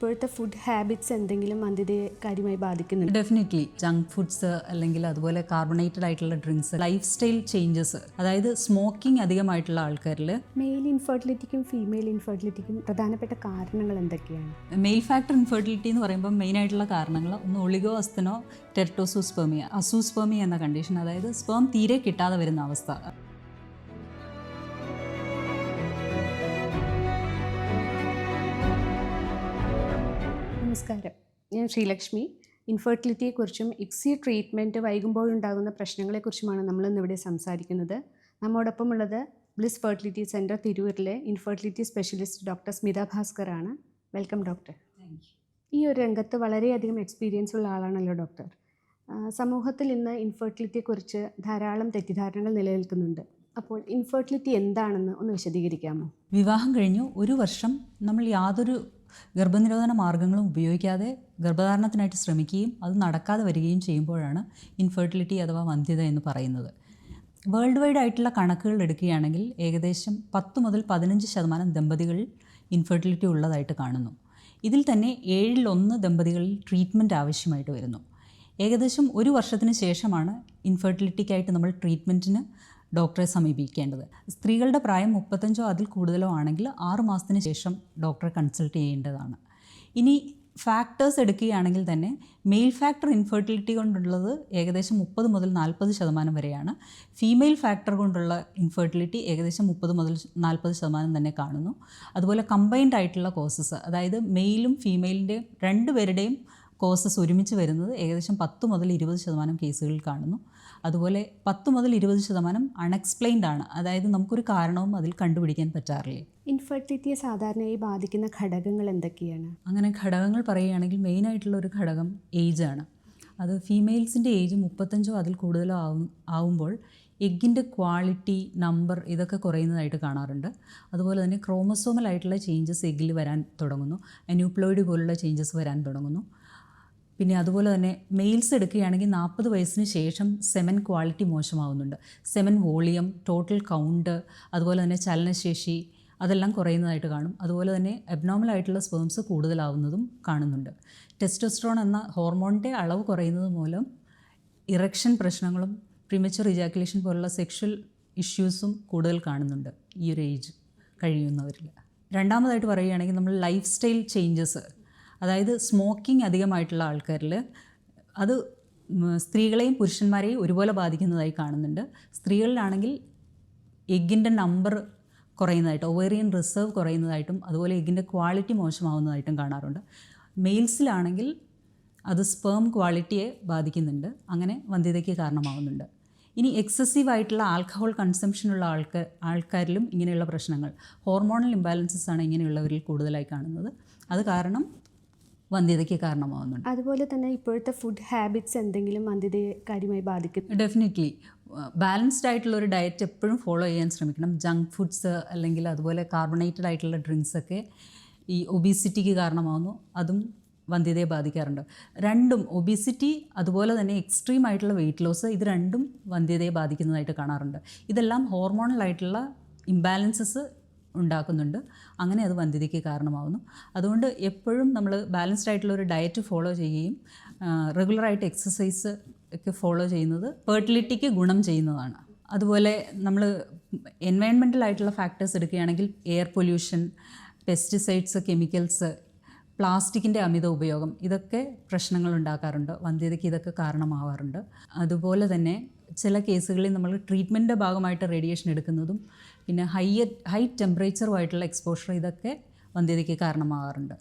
ഇപ്പോഴത്തെ food habits എന്തെങ്കിലും വന്ധ്യതയെ കാര്യമായി ബാധിക്കുന്നുണ്ട്? ഡെഫിനറ്റ്ലി ജങ്ക് ഫുഡ്സ് അല്ലെങ്കിൽ അതുപോലെ കാർബണേറ്റഡ് ആയിട്ടുള്ള ഡ്രിങ്ക്സ്, ലൈഫ് സ്റ്റൈൽ ചേഞ്ചസ്, അതായത് സ്മോക്കിംഗ് അധികമായിട്ടുള്ള ആൾക്കാരിൽ മെയിൽ ഇൻഫെർട്ടിലിറ്റിക്കും ഫീമെയിൽ ഇൻഫെർട്ടിലിറ്റിക്കും പ്രധാനപ്പെട്ട കാരണങ്ങൾ എന്തൊക്കെയാണ്? മെയിൽ ഫാക്ടർ ഇൻഫെർട്ടിലിറ്റി എന്ന് പറയുമ്പോൾ മെയിൻ ആയിട്ടുള്ള കാരണങ്ങൾ ഒന്ന് ഒളിഗോ അസ്തനോ ടെർട്ടോസൂസ്പെർമിയ, അസൂസ്പെർമിയ എന്ന കണ്ടീഷൻ, അതായത് സ്പേം തീരെ കിട്ടാതെ വരുന്ന അവസ്ഥ. നമസ്കാരം, ഞാൻ ശ്രീലക്ഷ്മി. ഇൻഫെർട്ടിലിറ്റിയെക്കുറിച്ചും ഇക്സി ട്രീറ്റ്മെൻറ്റ് വൈകുമ്പോഴുണ്ടാകുന്ന പ്രശ്നങ്ങളെക്കുറിച്ചുമാണ് നമ്മളിന്നിവിടെ സംസാരിക്കുന്നത്. നമ്മോടൊപ്പം ഉള്ളത് ബ്ലിസ് ഫെർട്ടിലിറ്റി സെൻറ്റർ തിരൂരിലെ ഇൻഫെർട്ടിലിറ്റി സ്പെഷ്യലിസ്റ്റ് ഡോക്ടർ സ്മിത ഭാസ്കറാണ്. Welcome doctor. ഈ ഒരു രംഗത്ത് വളരെയധികം എക്സ്പീരിയൻസ് ഉള്ള ആളാണല്ലോ ഡോക്ടർ. സമൂഹത്തിൽ ഇന്ന് ഇൻഫെർട്ടിലിറ്റിയെക്കുറിച്ച് ധാരാളം തെറ്റിദ്ധാരണകൾ നിലനിൽക്കുന്നുണ്ട്. അപ്പോൾ ഇൻഫെർട്ടിലിറ്റി എന്താണെന്ന് ഒന്ന് വിശദീകരിക്കാമോ? വിവാഹം കഴിഞ്ഞു 1 വർഷം നമ്മൾ യാതൊരു ഗർഭനിരോധന മാർഗ്ഗങ്ങളും ഉപയോഗിക്കാതെ ഗർഭധാരണത്തിനായിട്ട് ശ്രമിക്കുകയും അത് നടക്കാതെ വരികയും ചെയ്യുമ്പോഴാണ് ഇൻഫെർട്ടിലിറ്റി അഥവാ വന്ധ്യത എന്ന് പറയുന്നത്. വേൾഡ് വൈഡ് ആയിട്ടുള്ള കണക്കുകൾ എടുക്കുകയാണെങ്കിൽ ഏകദേശം 10 മുതൽ 15% ദമ്പതികളിൽ ഇൻഫെർട്ടിലിറ്റി ഉള്ളതായിട്ട് കാണുന്നു. ഇതിൽ തന്നെ 1/7 ദമ്പതികളിൽ ട്രീറ്റ്മെൻറ്റ് ആവശ്യമായിട്ട് വരുന്നു. ഏകദേശം 1 വർഷത്തിന് ശേഷമാണ് ഇൻഫെർട്ടിലിറ്റിക്കായിട്ട് നമ്മൾ ട്രീറ്റ്മെൻറ്റിന് ഡോക്ടറെ സമീപിക്കേണ്ടത്. സ്ത്രീകളുടെ പ്രായം 35 അതിൽ കൂടുതലോ ആണെങ്കിൽ 6 മാസത്തിന് ശേഷം ഡോക്ടറെ കൺസൾട്ട് ചെയ്യേണ്ടതാണ്. ഇനി ഫാക്ടേഴ്സ് എടുക്കുകയാണെങ്കിൽ തന്നെ മെയിൽ ഫാക്ടർ ഇൻഫെർട്ടിലിറ്റി കൊണ്ടുള്ളത് ഏകദേശം 30 മുതൽ 40% വരെയാണ്. ഫീമെയിൽ ഫാക്ടർ കൊണ്ടുള്ള ഇൻഫെർട്ടിലിറ്റി ഏകദേശം 30 മുതൽ 40% തന്നെ കാണുന്നു. അതുപോലെ കമ്പൈൻഡ് ആയിട്ടുള്ള കോസസ്, അതായത് മെയിലും ഫീമെയിലിൻ്റെയും രണ്ടുപേരുടെയും കോസസ് ഒരുമിച്ച് വരുന്നത് ഏകദേശം 10 മുതൽ 20% കേസുകളിൽ കാണുന്നു. അതുപോലെ 10 മുതൽ 20% അൺഎക്സ്പ്ലെയിൻഡ് ആണ്, അതായത് നമുക്കൊരു കാരണവും അതിൽ കണ്ടുപിടിക്കാൻ പറ്റാറില്ല. ഇൻഫെർട്ടിലിറ്റിയെ സാധാരണയായി ബാധിക്കുന്ന ഘടകങ്ങൾ എന്തൊക്കെയാണ്? അങ്ങനെ ഘടകങ്ങൾ പറയുകയാണെങ്കിൽ മെയിനായിട്ടുള്ള ഒരു ഘടകം ഏജാണ്. അത് ഫീമെയിൽസിൻ്റെ ഏജ് 35 അതിൽ കൂടുതലോ ആവുമ്പോൾ എഗ്ഗിൻ്റെ ക്വാളിറ്റി, നമ്പർ ഇതൊക്കെ കുറയുന്നതായിട്ട് കാണാറുണ്ട്. അതുപോലെ തന്നെ ക്രോമസോമലായിട്ടുള്ള ചേഞ്ചസ് എഗ്ഗിൽ വരാൻ തുടങ്ങുന്നു. അന്യൂപ്ലോയിഡ് പോലുള്ള ചേഞ്ചസ് വരാൻ തുടങ്ങുന്നു. പിന്നെ അതുപോലെ തന്നെ മെയിൽസ് എടുക്കുകയാണെങ്കിൽ 40 വയസ്സിന് ശേഷം സെമൻ ക്വാളിറ്റി മോശമാവുന്നുണ്ട്. സെമൻ വോളിയം, ടോട്ടൽ കൗണ്ട്, അതുപോലെ തന്നെ ചലനശേഷി അതെല്ലാം കുറയുന്നതായിട്ട് കാണും. അതുപോലെ തന്നെ അബ്നോർമൽ ആയിട്ടുള്ള സ്പേംസ് കൂടുതലാവുന്നതും കാണുന്നുണ്ട്. ടെസ്റ്റോസ്റ്ററോൺ എന്ന ഹോർമോണിൻ്റെ അളവ് പറയുന്നത് മൂലം ഇറക്ഷൻ പ്രശ്നങ്ങളും പ്രീമച്വർ ഇജാക്കുലേഷൻ പോലുള്ള സെക്ഷൽ ഇഷ്യൂസും കൂടുതൽ കാണുന്നുണ്ട് ഈ ഒരു ഏജ് കഴിയുന്നവരിൽ. രണ്ടാമതായിട്ട് പറയുകയാണെങ്കിൽ നമ്മൾ ലൈഫ് സ്റ്റൈൽ ചേഞ്ചസ്, അതായത് സ്മോക്കിംഗ് അധികമായിട്ടുള്ള ആൾക്കാരിൽ അത് സ്ത്രീകളെയും പുരുഷന്മാരെയും ഒരുപോലെ ബാധിക്കുന്നതായി കാണുന്നുണ്ട്. സ്ത്രീകളിലാണെങ്കിൽ എഗ്ഗിൻ്റെ നമ്പർ കുറയുന്നതായിട്ട്, ഒവേറിയൻ റിസർവ് കുറയുന്നതായിട്ടും അതുപോലെ എഗ്ഗിൻ്റെ ക്വാളിറ്റി മോശമാവുന്നതായിട്ടും കാണാറുണ്ട്. മെയിൽസിലാണെങ്കിൽ അത് സ്പേം ക്വാളിറ്റിയെ ബാധിക്കുന്നുണ്ട്, അങ്ങനെ വന്ധ്യതയ്ക്ക് കാരണമാവുന്നുണ്ട്. ഇനി എക്സസീവ് ആയിട്ടുള്ള ആൽക്കഹോൾ കൺസംഷനുള്ള ആൾക്കാരിലും ഇങ്ങനെയുള്ള പ്രശ്നങ്ങൾ, ഹോർമോണൽ ഇംബാലൻസസ് ആണ് ഇങ്ങനെയുള്ളവരിൽ കൂടുതലായി കാണുന്നത്. അത് കാരണം വന്ധ്യതയ്ക്ക് കാരണമാവുന്നുണ്ട്. അതുപോലെ തന്നെ ഇപ്പോഴത്തെ ഫുഡ് ഹാബിറ്റ്സ് എന്തെങ്കിലും വന്ധ്യതയെ കാര്യമായി ബാധിക്കുന്നു? ഡെഫിനറ്റ്ലി ബാലൻസ്ഡ് ആയിട്ടുള്ള ഒരു ഡയറ്റ് എപ്പോഴും ഫോളോ ചെയ്യാൻ ശ്രമിക്കണം. ജങ്ക് ഫുഡ്സ് അല്ലെങ്കിൽ അതുപോലെ കാർബണേറ്റഡ് ആയിട്ടുള്ള ഡ്രിങ്ക്സൊക്കെ ഈ ഒബീസിറ്റിക്ക് കാരണമാവുന്നു, അതും വന്ധ്യതയെ ബാധിക്കാറുണ്ട്. രണ്ടും, ഒബീസിറ്റി അതുപോലെ തന്നെ എക്സ്ട്രീം ആയിട്ടുള്ള വെയിറ്റ് ലോസ്, ഇത് രണ്ടും വന്ധ്യതയെ ബാധിക്കുന്നതായിട്ട് കാണാറുണ്ട്. ഇതെല്ലാം ഹോർമോണലായിട്ടുള്ള ഇംബാലൻസസ് ഉണ്ടാക്കുന്നുണ്ട്, അങ്ങനെ അത് വന്ധ്യതയ്ക്ക് കാരണമാവുന്നു. അതുകൊണ്ട് എപ്പോഴും നമ്മൾ ബാലൻസ്ഡ് ആയിട്ടുള്ള ഒരു ഡയറ്റ് ഫോളോ ചെയ്യുകയും റെഗുലറായിട്ട് എക്സസൈസ് ഒക്കെ ഫോളോ ചെയ്യുന്നത് ഫെർട്ടിലിറ്റിക്ക് ഗുണം ചെയ്യുന്നതാണ്. അതുപോലെ നമ്മൾ എൻവയൺമെൻ്റൽ ആയിട്ടുള്ള ഫാക്ടേഴ്സ് എടുക്കുകയാണെങ്കിൽ എയർ പൊല്യൂഷൻ, പെസ്റ്റിസൈഡ്സ്, കെമിക്കൽസ്, പ്ലാസ്റ്റിക്കിൻ്റെ അമിത ഉപയോഗം ഇതൊക്കെ പ്രശ്നങ്ങൾ ഉണ്ടാക്കാറുണ്ട്, വന്ധ്യതയ്ക്ക് ഇതൊക്കെ കാരണമാവാറുണ്ട്. അതുപോലെ തന്നെ ചില കേസുകളിൽ നമ്മൾ ട്രീറ്റ്മെൻറ്റിൻ്റെ ഭാഗമായിട്ട് റേഡിയേഷൻ എടുക്കുന്നതും പിന്നെ ഹൈ ടെമ്പറേച്ചറുമായിട്ടുള്ള എക്സ്പോഷർ ഇതൊക്കെ വന്ധ്യതയ്ക്ക് കാരണമാകാറുണ്ട്.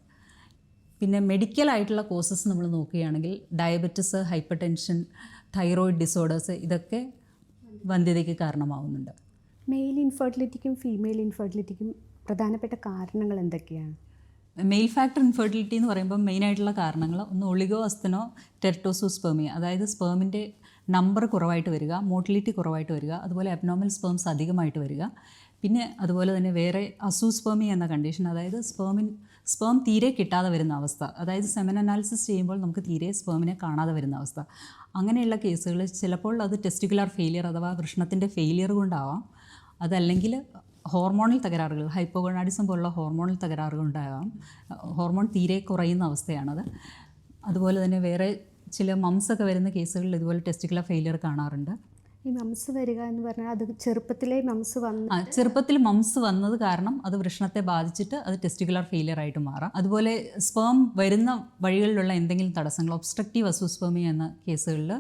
പിന്നെ മെഡിക്കലായിട്ടുള്ള കോസസ് നമ്മൾ നോക്കുകയാണെങ്കിൽ diabetes, hyper tension, thyroid disorders ഇതൊക്കെ വന്ധ്യതയ്ക്ക് കാരണമാവുന്നുണ്ട്. മെയിൽ ഇൻഫെർട്ടിലിറ്റിക്കും ഫീമെയിൽ ഇൻഫെർട്ടിലിറ്റിക്കും പ്രധാനപ്പെട്ട കാരണങ്ങൾ എന്തൊക്കെയാണ്? മെയിൽ ഫാക്ടർ ഇൻഫെർട്ടിലിറ്റി എന്ന് പറയുമ്പോൾ മെയിനായിട്ടുള്ള കാരണങ്ങൾ ഒന്ന് ഒളിഗോ അസ്തനോ ടെർട്ടോസൂസ്പെർമിയ, അതായത് സ്പേമിൻ്റെ നമ്പർ കുറവായിട്ട് വരിക, മോട്ടിലിറ്റി കുറവായിട്ട് വരിക, അതുപോലെ അബ്നോർമൽ സ്പേംസ് അധികമായിട്ട് വരിക. പിന്നെ അതുപോലെ തന്നെ വേറെ അസൂസ്പെർമിയ എന്ന കണ്ടീഷൻ, അതായത് സ്പേം തീരെ കിട്ടാതെ വരുന്ന അവസ്ഥ, അതായത് സെമൻ അനാലിസിസ് ചെയ്യുമ്പോൾ നമുക്ക് തീരെ സ്പേമിനെ കാണാതെ വരുന്ന അവസ്ഥ. അങ്ങനെയുള്ള കേസുകളിൽ ചിലപ്പോൾ അത് ടെസ്റ്റിക്കുലാർ ഫെയിലിയർ അഥവാ വൃഷണത്തിൻ്റെ ഫെയിലിയർ കൊണ്ടാവാം, അതല്ലെങ്കിൽ ഹോർമോണൽ തകരാറുകൾ, ഹൈപ്പോഗോണാഡിസം പോലുള്ള ഹോർമോണൽ തകരാറുകൾ ഉണ്ടാകാം. ഹോർമോൺ തീരെ കുറയുന്ന അവസ്ഥയാണത്. അതുപോലെ തന്നെ വേറെ ചില മംസൊക്കെ വരുന്ന കേസുകളിൽ ഇതുപോലെ ടെസ്റ്റിക്കുലർ ഫെയിലിയർ കാണാറുണ്ട്. ഈ മംസ് വരിക എന്ന് പറഞ്ഞാൽ അത് ചെറുപ്പത്തിലേ മംസ് വന്ന് ചെറുപ്പത്തിൽ മംസ് വന്നത് കാരണം അത് വൃഷണത്തെ ബാധിച്ചിട്ട് അത് ടെസ്റ്റിക്കുലർ ഫെയിലിയർ ആയിട്ട് മാറാം. അതുപോലെ സ്പേം വരുന്ന വഴികളിലുള്ള എന്തെങ്കിലും തടസ്സങ്ങൾ, ഒബ്സ്ട്രക്റ്റീവ് അസൂസ്പെർമിയ എന്ന കേസുകളിൽ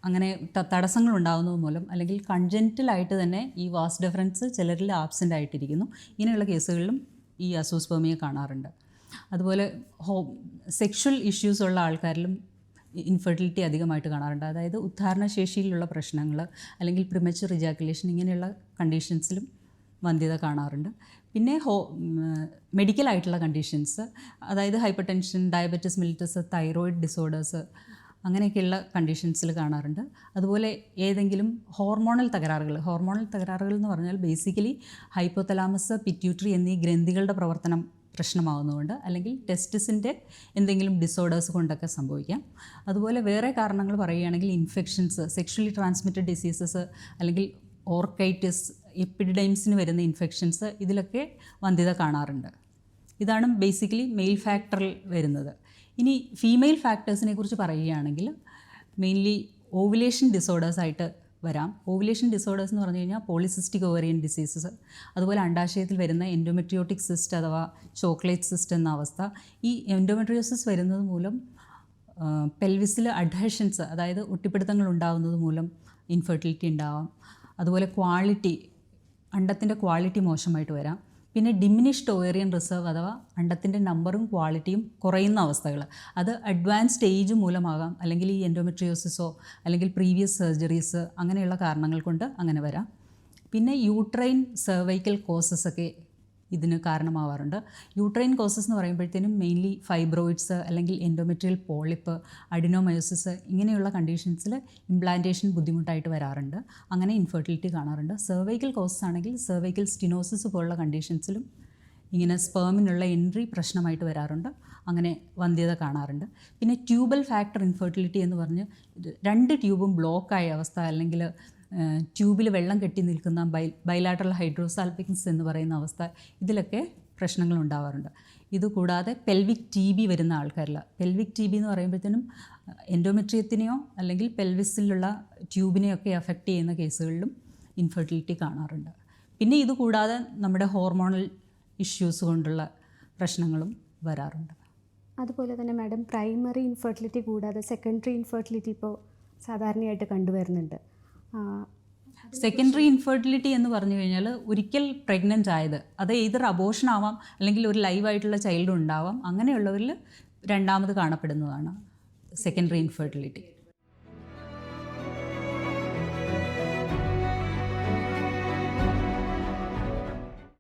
അങ്ങനെ തടസ്സങ്ങൾ ഉണ്ടാകുന്നത് മൂലം അല്ലെങ്കിൽ കൺജെനിറ്റലായിട്ട് തന്നെ ഈ വാസ് ഡിഫറൻസ് ചിലരിൽ ആബ്സെൻ്റ് ആയിട്ടിരിക്കുന്നു. ഇങ്ങനെയുള്ള കേസുകളിലും ഈ അസൂസ്പെർമിയ കാണാറുണ്ട്. അതുപോലെ സെക്ഷൽ ഇഷ്യൂസ് ഉള്ള ആൾക്കാരിലും ഇൻഫെർട്ടിലിറ്റി അധികമായിട്ട് കാണാറുണ്ട്. അതായത് ഉദ്ധാരണശേഷിയിലുള്ള പ്രശ്നങ്ങൾ അല്ലെങ്കിൽ പ്രിമച്വർ ഇജാക്കുലേഷൻ ഇങ്ങനെയുള്ള കണ്ടീഷൻസിലും വന്ധ്യത കാണാറുണ്ട്. പിന്നെ മെഡിക്കലായിട്ടുള്ള കണ്ടീഷൻസ്, അതായത് hyper tension, diabetes mellitus, thyroid disorders അങ്ങനെയൊക്കെയുള്ള കണ്ടീഷൻസിൽ കാണാറുണ്ട്. അതുപോലെ ഏതെങ്കിലും ഹോർമോണൽ തകരാറുകൾ എന്ന് പറഞ്ഞാൽ ബേസിക്കലി ഹൈപ്പോതലാമസ്, പിറ്റ്യൂട്ടറി എന്നീ ഗ്രന്ഥികളുടെ പ്രവർത്തനം പ്രശ്നമാകുന്നതുകൊണ്ട് അല്ലെങ്കിൽ ടെസ്റ്റിസിൻ്റെ എന്തെങ്കിലും ഡിസോർഡേഴ്സ് കൊണ്ടൊക്കെ സംഭവിക്കാം. അതുപോലെ വേറെ കാരണങ്ങൾ പറയുകയാണെങ്കിൽ ഇൻഫെക്ഷൻസ്, സെക്ഷലി ട്രാൻസ്മിറ്റഡ് ഡിസീസസ് അല്ലെങ്കിൽ ഓർക്കൈറ്റിസ്, എപ്പിഡിഡൈംസിന് വരുന്ന ഇൻഫെക്ഷൻസ്, ഇതിലൊക്കെ വന്ധ്യത കാണാറുണ്ട്. ഇതാണ് ബേസിക്കലി മെയിൽ ഫാക്ടറിൽ വരുന്നത്. ഇനി ഫീമെയിൽ ഫാക്ടേഴ്സിനെ കുറിച്ച് പറയുകയാണെങ്കിൽ മെയിൻലി ഓവുലേഷൻ ഡിസോർഡേഴ്സായിട്ട് വരാം. ഓവുലേഷൻ ഡിസോർഡേഴ്സ് എന്ന് പറഞ്ഞു കഴിഞ്ഞാൽ പോളിസിസ്റ്റിക് ഓവറിയൻ ഡിസീസസ്, അതുപോലെ അണ്ടാശയത്തിൽ വരുന്ന എൻഡോമെട്രിയോട്ടിക് സിസ്റ്റ് അഥവാ ചോക്ലേറ്റ് സിസ്റ്റ് എന്ന അവസ്ഥ. ഈ എൻഡോമെട്രിയോസിസ് വരുന്നത് മൂലം പെൽവിസിൽ അഡ്ഹഷൻസ്, അതായത് ഒട്ടിപ്പിടുത്തങ്ങൾ ഉണ്ടാകുന്നത് മൂലം ഇൻഫെർട്ടിലിറ്റി ഉണ്ടാവാം. അതുപോലെ അണ്ടത്തിൻ്റെ ക്വാളിറ്റി മോശമായിട്ട് വരാം. പിന്നെ ഡിമിനിഷ്ഡ് ഓവേറിയൻ റിസർവ് അഥവാ അണ്ടത്തിൻ്റെ നമ്പറും ക്വാളിറ്റിയും കുറയുന്ന അവസ്ഥകൾ, അത് അഡ്വാൻസ്ഡ് ഏജ് മൂലമാകാം, അല്ലെങ്കിൽ ഈ എൻഡോമെട്രിയോസിസോ അല്ലെങ്കിൽ പ്രീവിയസ് സർജറീസ് അങ്ങനെയുള്ള കാരണങ്ങൾ കൊണ്ട് അങ്ങനെ വരാം. പിന്നെ യൂട്രൈൻ സെർവൈക്കൽ കോസസ് ഒക്കെ ഇതിന് കാരണമാവാറുണ്ട്. യൂട്രൈൻ കോസസ് എന്ന് പറയുമ്പോഴത്തേനും മെയിൻലി ഫൈബ്രോയിഡ്സ് അല്ലെങ്കിൽ എൻഡോമെട്രിയൽ പോളിപ്പ്, അഡിനോമയോസിസ് ഇങ്ങനെയുള്ള കണ്ടീഷൻസിൽ ഇംപ്ലാന്റേഷൻ ബുദ്ധിമുട്ടായിട്ട് വരാറുണ്ട്. അങ്ങനെ ഇൻഫെർട്ടിലിറ്റി കാണാറുണ്ട്. സെർവൈക്കൽ കോസസ് ആണെങ്കിൽ സെർവൈക്കൽ സ്റ്റിനോസിസ് പോലുള്ള കണ്ടീഷൻസിലും ഇങ്ങനെ സ്പേമിനുള്ള എൻട്രി പ്രശ്നമായിട്ട് വരാറുണ്ട്. അങ്ങനെ വന്ധ്യത കാണാറുണ്ട്. പിന്നെ ട്യൂബൽ ഫാക്ടർ ഇൻഫെർട്ടിലിറ്റി എന്ന് പറഞ്ഞ് 2 ട്യൂബും ബ്ലോക്കായ അവസ്ഥ അല്ലെങ്കിൽ ട്യൂബിൽ വെള്ളം കെട്ടി നിൽക്കുന്ന ബൈലാറ്ററൽ ഹൈഡ്രോസാൽപിക്സ് എന്ന് പറയുന്ന അവസ്ഥ, ഇതിലൊക്കെ പ്രശ്നങ്ങൾ ഉണ്ടാവാറുണ്ട്. ഇതുകൂടാതെ പെൽവിക് TB വരുന്ന ആൾക്കാരിൽ, പെൽവിക് TB എന്ന് പറയുമ്പോഴത്തേനും എൻഡോമെട്രിയത്തിനെയോ അല്ലെങ്കിൽ പെൽവിസിലുള്ള ട്യൂബിനെയൊക്കെ അഫക്റ്റ് ചെയ്യുന്ന കേസുകളിലും ഇൻഫെർട്ടിലിറ്റി കാണാറുണ്ട്. പിന്നെ ഇതുകൂടാതെ നമ്മുടെ ഹോർമോണൽ ഇഷ്യൂസ് കൊണ്ടുള്ള പ്രശ്നങ്ങളും വരാറുണ്ട്. അതുപോലെ തന്നെ മാഡം, പ്രൈമറി ഇൻഫെർട്ടിലിറ്റി കൂടാതെ സെക്കൻഡറി ഇൻഫെർട്ടിലിറ്റി ഇപ്പോൾ സാധാരണയായിട്ട് കണ്ടുവരുന്നുണ്ട്. സെക്കൻഡറി ഇൻഫെർട്ടിലിറ്റി എന്ന് പറഞ്ഞു കഴിഞ്ഞാൽ ഒരിക്കൽ പ്രഗ്നൻ്റ് ആയത്, അത് either അബോർഷൻ ആവാം അല്ലെങ്കിൽ ഒരു ലൈവായിട്ടുള്ള ചൈൽഡ് ഉണ്ടാവാം. അങ്ങനെയുള്ളവരിൽ രണ്ടാമത് കാണപ്പെടുന്നതാണ് സെക്കൻഡറി ഇൻഫെർട്ടിലിറ്റി.